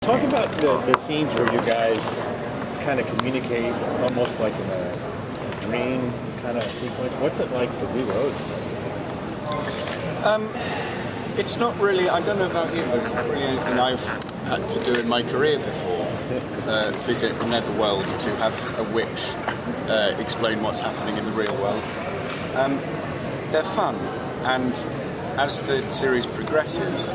Talk about the scenes where you guys kind of communicate almost like in a dream kind of sequence. What's it like to do those? It's not really, I don't know about you, but it's not really anything I've had to do in my career before. Visit the netherworld to have a witch explain what's happening in the real world. They're fun, and as the series progresses,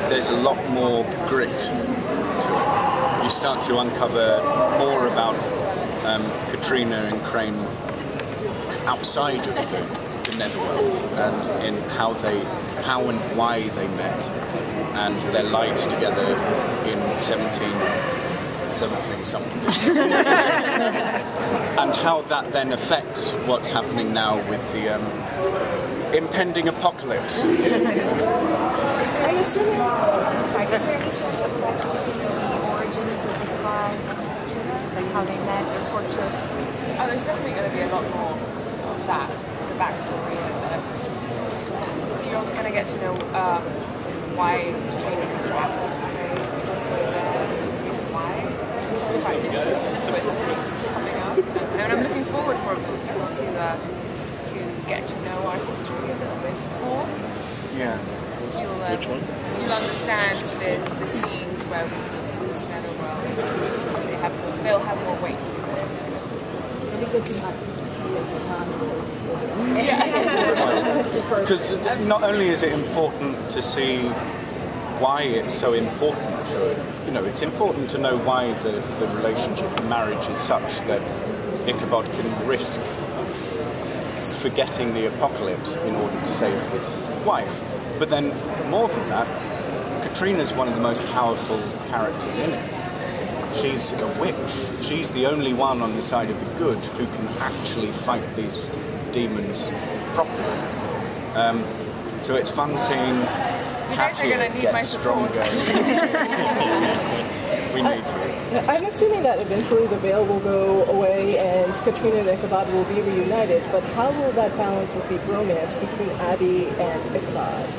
there's a lot more grit to it. You start to uncover more about Katrina and Crane outside of the netherworld, and in how and why they met, and their lives together in 17-something, and how that then affects what's happening now with the impending apocalypse. I'm assuming, sorry, is there any chance that we'll get to see the origins of the Ichabod and Katrina, like how they met, their courtship? Oh, there's definitely going to be a lot more of that, the backstory, and you're also going to get to know why Katrina is trapped in this place, and the reason why. It's quite interesting twists coming up, and I'm looking forward for people to get to know our history a little bit more. Yeah. Which one? You'll understand the scenes where we meet in this netherworld. They'll have more weight to them. It'll be good to not see as the time goes to Because not only is it important to see why it's so important for, it's important to know why the relationship and marriage is such that Ichabod can risk forgetting the apocalypse in order to save his wife. But then, more than that, Katrina's one of the most powerful characters in it. She's a witch. She's the only one on the side of the good who can actually fight these demons properly. So it's fun seeing Katia get stronger. We need you. I'm assuming that eventually the veil will go away and Katrina and Ichabod will be reunited, but how will that balance with the bromance between Abby and Ichabod?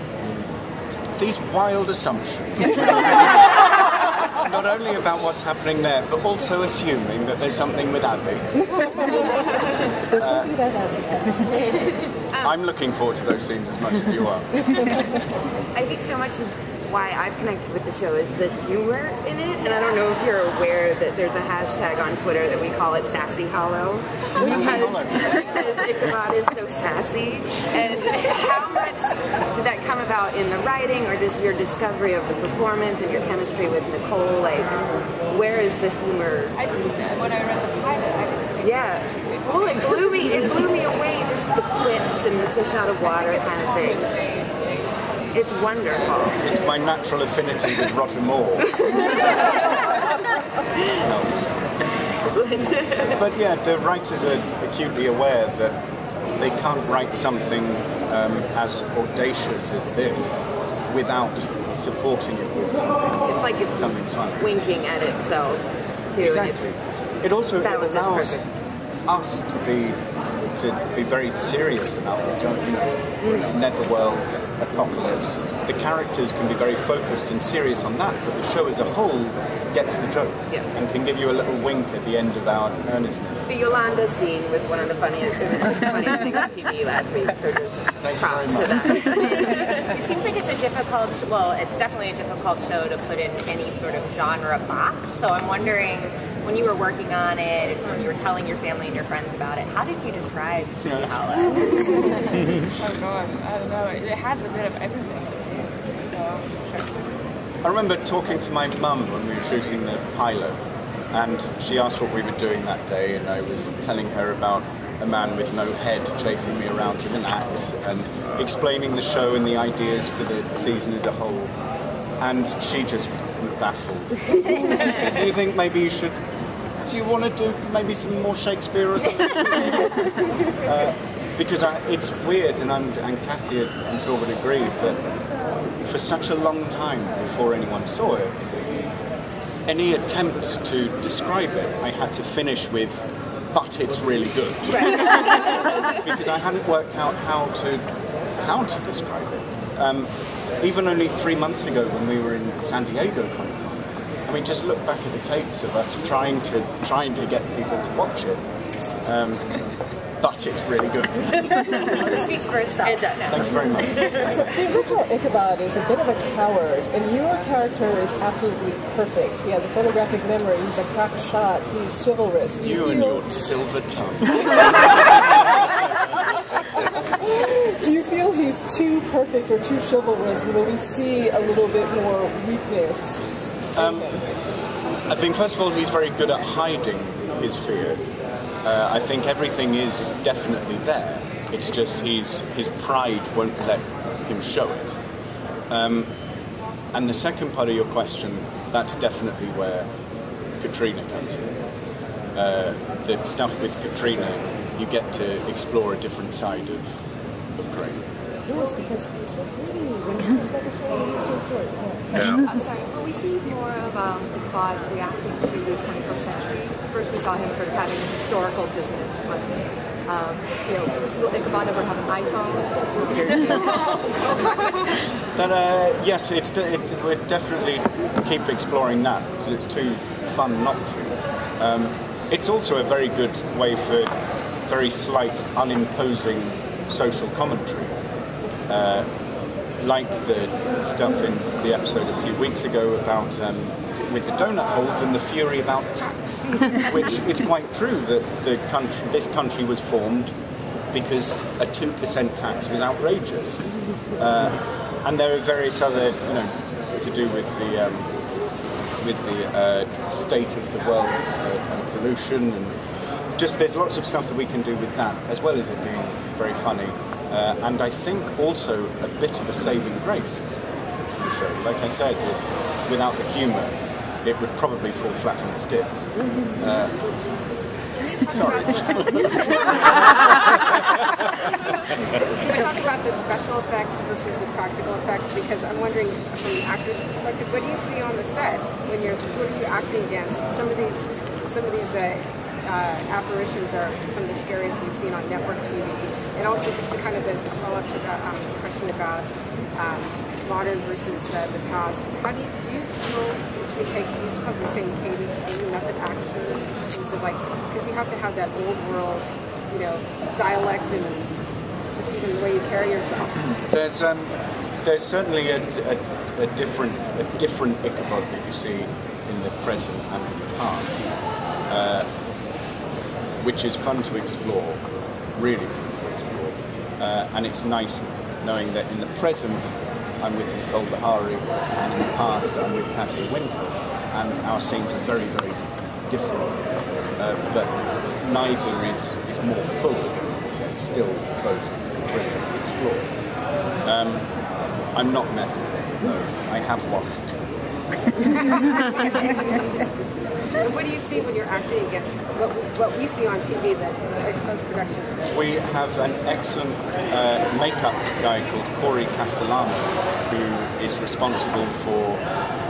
These wild assumptions. Not only about what's happening there, but also assuming that there's something with Abby. There's something about Abby, yes. I'm looking forward to those scenes as much as you are. I think so much is why I've connected with the show is the humor in it, and I don't know if you're aware that there's a hashtag on Twitter that we call it Sassy Hollow. Because Ichabod is so sassy. And how much did that come about in the writing, or just your discovery of the performance and your chemistry with Nicole? Like, where is the humor? I didn't know when I read the pilot. I didn't think Well, it blew me away, just the quips and the fish out of water kind of thing. It's wonderful. It's my natural affinity with Roger Moore. But yeah, the writers are acutely aware that they can't write something as audacious as this without supporting it with something. It's like it's something fun. Winking at itself too. Exactly. It also allows us to be very serious about the netherworld apocalypse. The characters can be very focused and serious on that, but the show as a whole gets the joke and can give you a little wink at the end of our earnestness. The Yolanda scene was one of the funniest things on TV last week, so just props to that. It seems like it's a difficult, it's definitely a difficult show to put in any sort of genre box, so I'm wondering, when you were working on it, when you were telling your family and your friends about it, how did you describe Sleepy Hollow? Oh gosh, I don't know. It has a bit of everything. So, I remember talking to my mum when we were shooting the pilot, and she asked what we were doing that day, and I was telling her about a man with no head chasing me around with an axe, and explaining the show and the ideas for the season as a whole. And she just was baffled. She said, do you think maybe you should... Do you want to do maybe some more Shakespeare or something? Because it's weird, and Katia, I'm sure, would agree, that for such a long time before anyone saw it, any attempts to describe it, I had to finish with, but it's really good. Because I hadn't worked out how to describe it. even only 3 months ago when we were in San Diego Comic-Con, I mean, just look back at the tapes of us trying to get people to watch it. But it's really good. It speaks for itself. It does. Thank you very much. So the original Ichabod is a bit of a coward, and your character is absolutely perfect. He has a photographic memory, he's a crack shot, he's chivalrous. You and your silver tongue. Do you feel he's too perfect or too chivalrous, and will we see a little bit more weakness? I think, first of all, he's very good at hiding his fear. I think everything is definitely there. It's just his pride won't let him show it. And the second part of your question, that's definitely where Katrina comes in. The stuff with Katrina, you get to explore a different side of Crane. No, it's because he's so pretty. When you first met the story, you told the story. I'm sorry, will we see more of Ichabod reacting to the 21st century? First we saw him sort of having a historical dissonance, but will Ichabod ever have an iPhone? But yes, we'll definitely keep exploring that, because it's too fun not to. It's also a very good way for very slight, unimposing social commentary. Like the stuff in the episode a few weeks ago about with the donut holes and the fury about tax, which it's quite true that this country was formed because a 2% tax was outrageous, and there are various other, to do with the state of the world and pollution, and just there's lots of stuff that we can do with that, as well as it being very funny. And I think also a bit of a saving grace for the show. Like I said, without the humour, it would probably fall flat on its tits. Sorry. Can we talk about the special effects versus the practical effects? Because I'm wondering, from the actor's perspective, what do you see on the set when what are you acting against? Some of these apparitions are some of the scariest we've seen on network TV. And also just to kind of follow up to that question about modern versus the past. How do you still, it takes, do you still have the same cadence, do you method actor in terms of because you have to have that old world, dialect and just even the way you carry yourself. There's certainly a different Ichabod that you see in the present and in the past, which is fun to explore, really fun to explore. And it's nice knowing that in the present I'm with Nicole Bahari, and in the past I'm with Katia Winter, and our scenes are very, very different. But neither is more full. It's still both brilliant to explore. I'm not method, no. I have washed. What do you see when you're acting against what we see on TV, that post-production? We have an excellent makeup guy called Corey Castellano, who is responsible for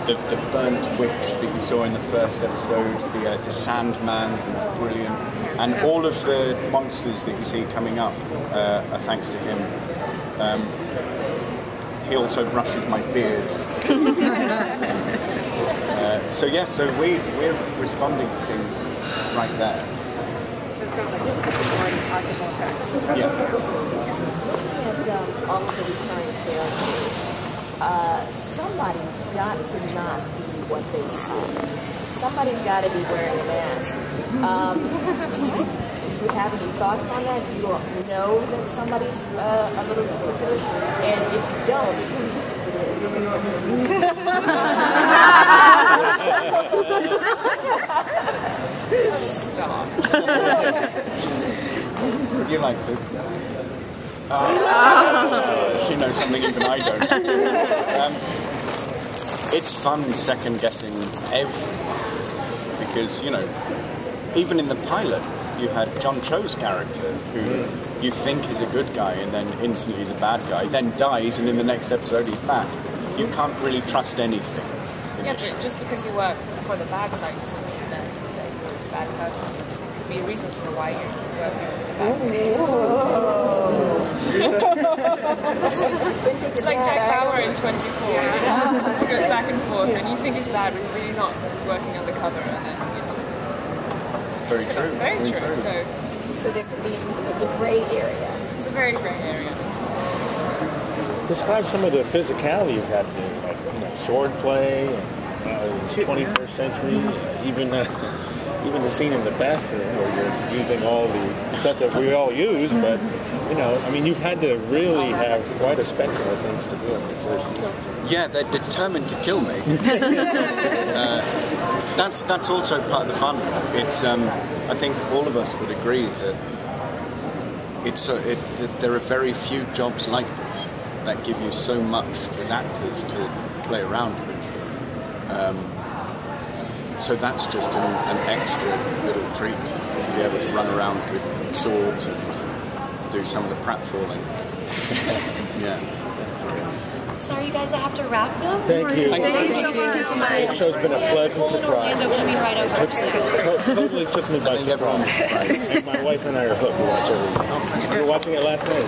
the burnt witch that you saw in the first episode, the Sandman, who's brilliant, and all of the monsters that you see coming up are thanks to him. He also brushes my beard. So we're responding to things right there. So it sounds like it's more practical effects. Yeah. Looking at all of the recurring characters, somebody's got to not be what they see. Somebody's got to be wearing a mask. Do you have any thoughts on that? Do you know that somebody's a little duplicitous? And if you don't, who do you think it is? Stop. Would you like to? She knows something even I don't. It's fun second guessing everything, because even in the pilot you had John Cho's character, who you think is a good guy and then instantly is a bad guy, then dies, and in the next episode he's back. You can't really trust anything. Yeah, but just because you work for the bad side doesn't mean that you're a bad person. be reasons for why you're It's like Jack Bauer in 24. He goes back and forth, and you think he's bad, but he's really not because he's working undercover, and then Very true. Very true. So there could be the gray area. It's a very gray area. Describe some of the physicality you've had to do, like sword play, 21st century, even the scene in the bathroom where you're using all the stuff that we all use, but I mean, you've had to really have quite a spectrum of things to do in the first season. Yeah, they're determined to kill me. That's also part of the fun. It's I think all of us would agree that that there are very few jobs like this that give you so much as actors to play around with. So that's just an extra little treat to be able to run around with swords and do some of the pratfalling. Yeah. Sorry, you guys, I have to wrap though. Thank you. Thank you so much. The show's been a pleasant surprise. Coming right over Totally took me by surprise. And my wife and I are hooked. We watch every. We were watching it last night.